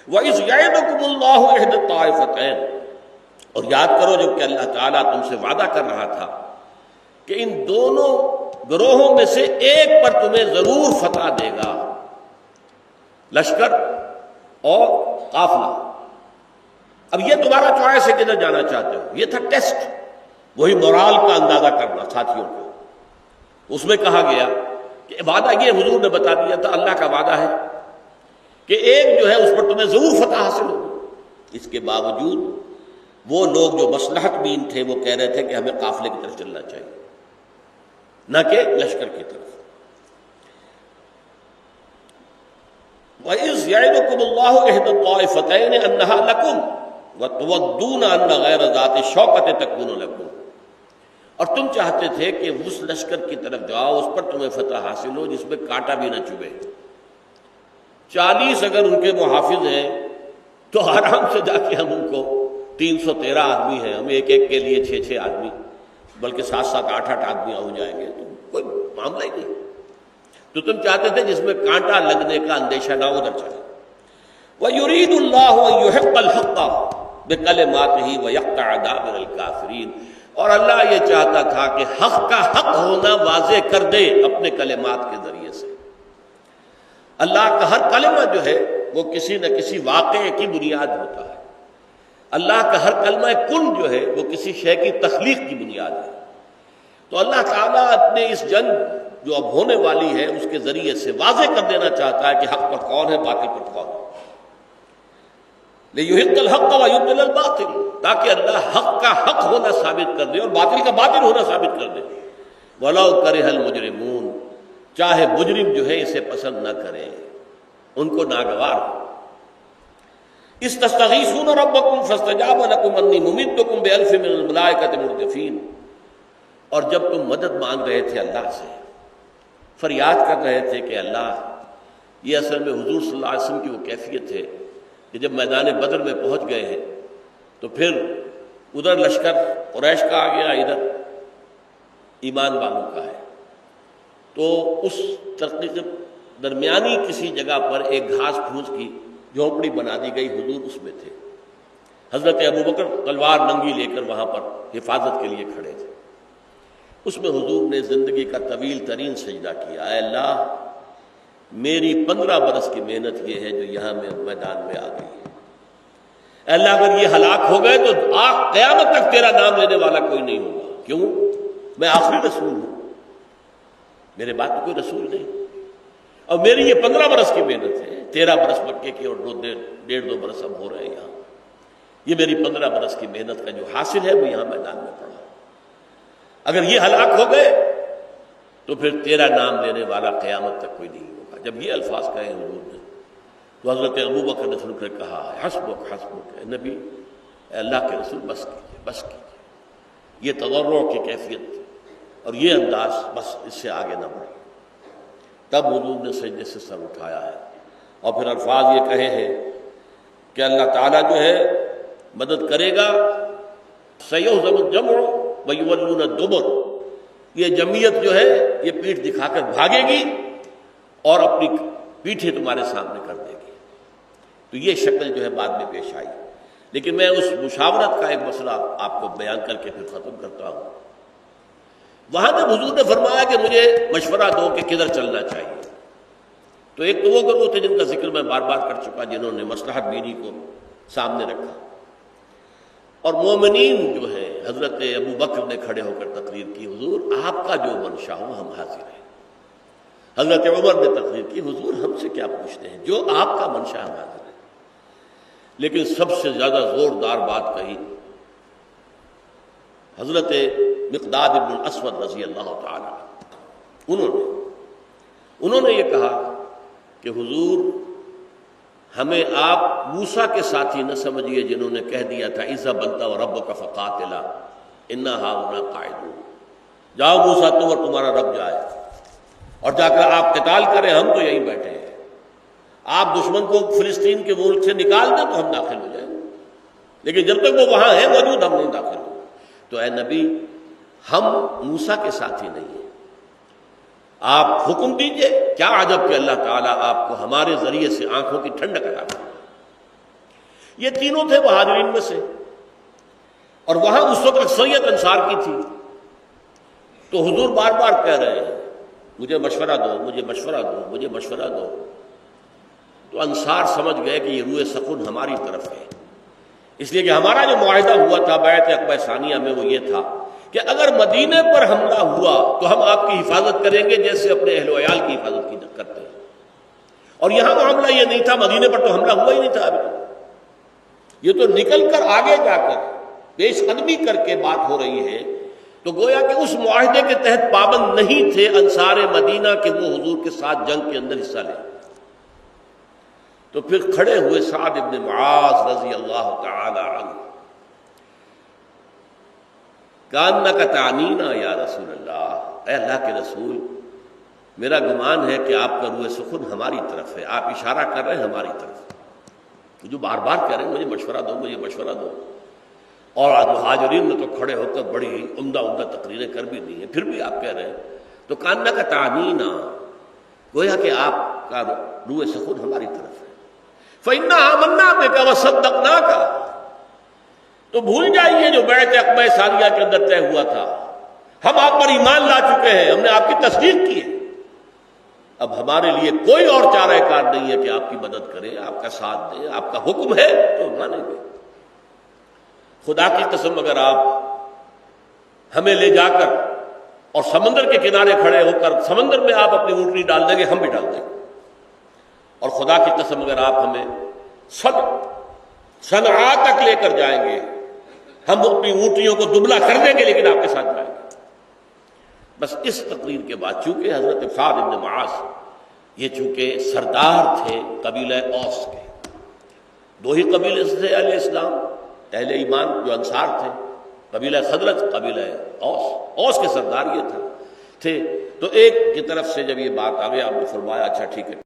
وَإِذْ يَعِدُكُمُ اللَّهُ إِحْدَى الطَّائِفَتَيْنِ، اور یاد کرو جب کہ اللہ تعالیٰ تم سے وعدہ کر رہا تھا کہ ان دونوں گروہوں میں سے ایک پر تمہیں ضرور فتح دے گا، لشکر اور قافلہ۔ اب یہ تمہارا چوائس ہے کدھر جانا چاہتے ہو، یہ تھا ٹیسٹ، وہی مورال کا اندازہ کرنا ساتھیوں کو۔ اس میں کہا گیا کہ وعدہ یہ حضور نے بتا دیا تھا، اللہ کا وعدہ ہے کہ ایک جو ہے اس پر تمہیں ضرور فتح حاصل ہوگی۔ اس کے باوجود وہ لوگ جو مصلحت بین تھے وہ کہہ رہے تھے کہ ہمیں قافلے کی طرف چلنا چاہیے نہ کہ لشکر کی طرف۔ وَإِذْ يَعِدُكُمُ اللَّهُ إِحْدَى الطَّائِفَتَيْنِ أَنَّهَا لَكُمْ وَتُوَدُّونَ أَنَّ غَيْرَ ذَاتِ الشَّوْكَةِ تَكُونُ لَكُمْ، اور تم چاہتے تھے کہ اس لشکر کی طرف جاؤ اس پر تمہیں فتح حاصل ہو جس میں کانٹا بھی نہ چبھے۔ 40 اگر ان کے محافظ ہیں تو آرام سے جا کے ہم ان کو 313 آدمی ہیں، ہم ایک ایک کے لیے 6 آدمی، بلکہ 7 8 آدمی ہو جائیں گے تو کوئی معاملہ ہی نہیں۔ تو تم چاہتے تھے جس میں کانٹا لگنے کا اندیشہ نہ ادھر چلے۔ وَيُرِيدُ اللَّهُ أَن يُحِقَّ الْحَقَّ بِكَلِمَاتِهِ وَيَقْطَعَ دَابِرَ الْكَافِرِينَ، اور اللہ یہ چاہتا تھا کہ حق کا حق ہونا واضح کر دے اپنے کلمات کے ذریعے سے۔ اللہ کا ہر کلمہ جو ہے وہ کسی نہ کسی واقعے کی بنیاد ہوتا ہے۔ اللہ کا ہر کلمہ کن جو ہے وہ کسی شے کی تخلیق کی بنیاد ہے۔ تو اللہ تعالیٰ اپنے اس جنگ جو اب ہونے والی ہے اس کے ذریعے سے واضح کر دینا چاہتا ہے کہ حق پر کون ہے، باطل پر کون ہے۔ لِيُحِقَّ الْحَقَّ وَيُبْطِلَ الْبَاطِلَ، تاکہ اللہ حق کا حق ہونا ثابت کر دے اور باطل کا باطل ہونا ثابت کر دے۔ وَلَوْ كَرِهَ الْمُجْرِمُونَ، چاہے مجرم جو ہے اسے پسند نہ کریں، ان کو ناگوار ہو۔ اِذْ تَسْتَغِيثُونَ رَبَّكُمْ فَاسْتَجَابَ لَكُمْ أَنِّي مُمِدُّكُمْ بِأَلْفٍ مِّنَ الْمَلَائِكَةِ مُرْدِفِينَ، اور جب تم مدد مانگ رہے تھے اللہ سے، فریاد کر رہے تھے کہ اللہ، یہ اصل میں حضور صلی اللہ علیہ وسلم کی وہ کیفیت ہے کہ جب میدان بدر میں پہنچ گئے ہیں تو پھر ادھر لشکر قریش کا آ گیا، ادھر ایمان والوں کا ہے، تو اس ترقی درمیانی کسی جگہ پر ایک گھاس پھوس کی جھونپڑی بنا دی گئی، حضور اس میں تھے۔ حضرت ابوبکر تلوار ننگی لے کر وہاں پر حفاظت کے لیے کھڑے تھے۔ اس میں حضور نے زندگی کا طویل ترین سجدہ کیا، اے اللہ میری 15 برس کی محنت یہ ہے جو یہاں میں میدان میں آ گئی ہے۔ اے اللہ اگر یہ ہلاک ہو گئے تو قیامت تک تیرا نام لینے والا کوئی نہیں ہوگا، کیوں؟ میں آخری رسول ہوں، میرے بعد تو کوئی رسول نہیں، اور میری یہ 15 برس کی محنت ہے، 13 برس مکے کی اور 1.5 برس اب ہو رہے ہیں یہاں، یہ میری 15 برس کی محنت کا جو حاصل ہے وہ یہاں میدان میں پڑا۔ اگر یہ ہلاک ہو گئے تو پھر تیرا نام لینے والا قیامت تک کوئی نہیں ہوگا۔ جب یہ الفاظ کہے حضور نے تو حضرت ابوبکر نے سن کر کہا، حسبک حسبک، اے نبی، اے اللہ کے رسول بس کیجیے بس کیجیے۔ یہ تضرع کی کیفیت اور یہ انداز، بس اس سے آگے نہ بڑھے۔ تب حضور نے سجدے سے سر اٹھایا ہے اور پھر الفاظ یہ کہے ہیں کہ اللہ تعالیٰ جو ہے مدد کرے گا، سیہزم الجمع ویولون الدبر، یہ جمعیت جو ہے یہ پیٹھ دکھا کر بھاگے گی اور اپنی پیٹھیں تمہارے سامنے کر دے گی۔ تو یہ شکل جو ہے بعد میں پیش آئی، لیکن میں اس مشاورت کا ایک مسئلہ آپ کو بیان کر کے پھر ختم کرتا ہوں۔ وہاں جب حضور نے فرمایا کہ مجھے مشورہ دو کہ کدھر چلنا چاہیے، تو ایک تو وہ گروہ تھے جن کا ذکر میں بار بار کر چکا، جنہوں نے مصلحت بینی کو سامنے رکھا، اور مومنین جو ہے حضرت ابوبکر نے کھڑے ہو کر تقریر کی، حضور آپ کا جو منشا ہو ہم حاضر ہیں۔ حضرت عمر نے تقریر کی، حضور ہم سے کیا پوچھتے ہیں، جو آپ کا منشا ہم حاضر ہیں۔ لیکن سب سے زیادہ زوردار بات کہی حضرت مقداد بن الاسود رضی اللہ تعالی، انہوں نے یہ کہا کہ حضور ہمیں آپ موسیٰ کے ساتھی نہ سمجھیے جنہوں نے کہہ دیا تھا اذهب انت وربک فقاتلا انا ہاہنا قاعدون، جاؤ موسیٰ تم اور تمہارا رب جائے اور جا کر آپ قتال کریں، ہم تو یہیں بیٹھے ہیں، آپ دشمن کو فلسطین کے ملک سے نکال دیں تو ہم داخل ہو جائیں، لیکن جب تک وہ وہاں ہے موجود ہم نہیں داخل ہوں۔ تو اے نبی ہم موسیٰ کے ساتھی نہیں ہیں، آپ حکم دیجئے، کیا عجب کہ اللہ تعالیٰ آپ کو ہمارے ذریعے سے آنکھوں کی ٹھنڈک عطا کرے۔ یہ تینوں تھے مہاجرین میں سے، اور وہاں اس وقت اکثریت انصار کی تھی۔ تو حضور بار بار کہہ رہے ہیں مجھے مشورہ دو، مجھے مشورہ دو، مجھے مشورہ دو۔ تو انصار سمجھ گئے کہ یہ روئے سکون ہماری طرف ہے، اس لیے کہ ہمارا جو معاہدہ ہوا تھا بیعت عقبہ ثانیہ میں وہ یہ تھا کہ اگر مدینے پر حملہ ہوا تو ہم آپ کی حفاظت کریں گے جیسے اپنے اہل و عیال کی حفاظت کی کرتے ہیں۔ اور یہاں معاملہ یہ نہیں تھا، مدینے پر تو حملہ ہوا ہی نہیں تھا ابھی، یہ تو نکل کر آگے جا کر پیش قدمی کر کے بات ہو رہی ہے۔ تو گویا کہ اس معاہدے کے تحت پابند نہیں تھے انصار مدینہ کہ وہ حضور کے ساتھ جنگ کے اندر حصہ لیں۔ تو پھر کھڑے ہوئے سعد ابن معاذ رضی اللہ تعالی عنہ، کأنک تعنینا یا رسول اللہ، اے اللہ کے رسول میرا گمان ہے کہ آپ کا روح سخن ہماری طرف ہے، آپ اشارہ کر رہے ہیں ہماری طرف، جو بار بار کہہ رہے ہیں مجھے مشورہ دو، مجھے مشورہ دو۔ اور مہاجرین نے تو کھڑے ہو کر بڑی عمدہ تقریریں کر بھی دی ہیں، پھر بھی آپ کہہ رہے ہیں تو کأنک تعنینا، گویا کہ آپ کا روح سخن ہماری طرف ہے۔ فإنا آمنا بک وصدقناک، تو بھول جائیے جو بیعت عقبہ ثانیہ کے اندر طے ہوا تھا، ہم آپ پر ایمان لا چکے ہیں، ہم نے آپ کی تصدیق کی ہے، اب ہمارے لیے کوئی اور چارہ کار نہیں ہے کہ آپ کی مدد کریں، آپ کا ساتھ دیں، آپ کا حکم ہے تو مانیں گے۔ خدا کی قسم اگر آپ ہمیں لے جا کر اور سمندر کے کنارے کھڑے ہو کر سمندر میں آپ اپنی اونٹنی ڈال دیں گے، ہم بھی ڈال دیں گے، اور خدا کی قسم اگر آپ ہمیں صنعاء تک لے کر جائیں گے، ہم اپنی اونٹنیوں کو دبلا کر دیں گے لیکن آپ کے ساتھ جائیں گے۔ بس اس تقریر کے بعد چونکہ حضرت سعد بن معاذ یہ چونکہ سردار تھے قبیلہ اوس کے، دو ہی قبیلے سے تھے اہل اسلام، اہل ایمان جو انصار تھے، قبیلہ خزرج، قبیلہ اوس کے سردار یہ تھے۔ تو ایک کی طرف سے جب یہ بات آ گئی آپ نے فرمایا اچھا ٹھیک ہے۔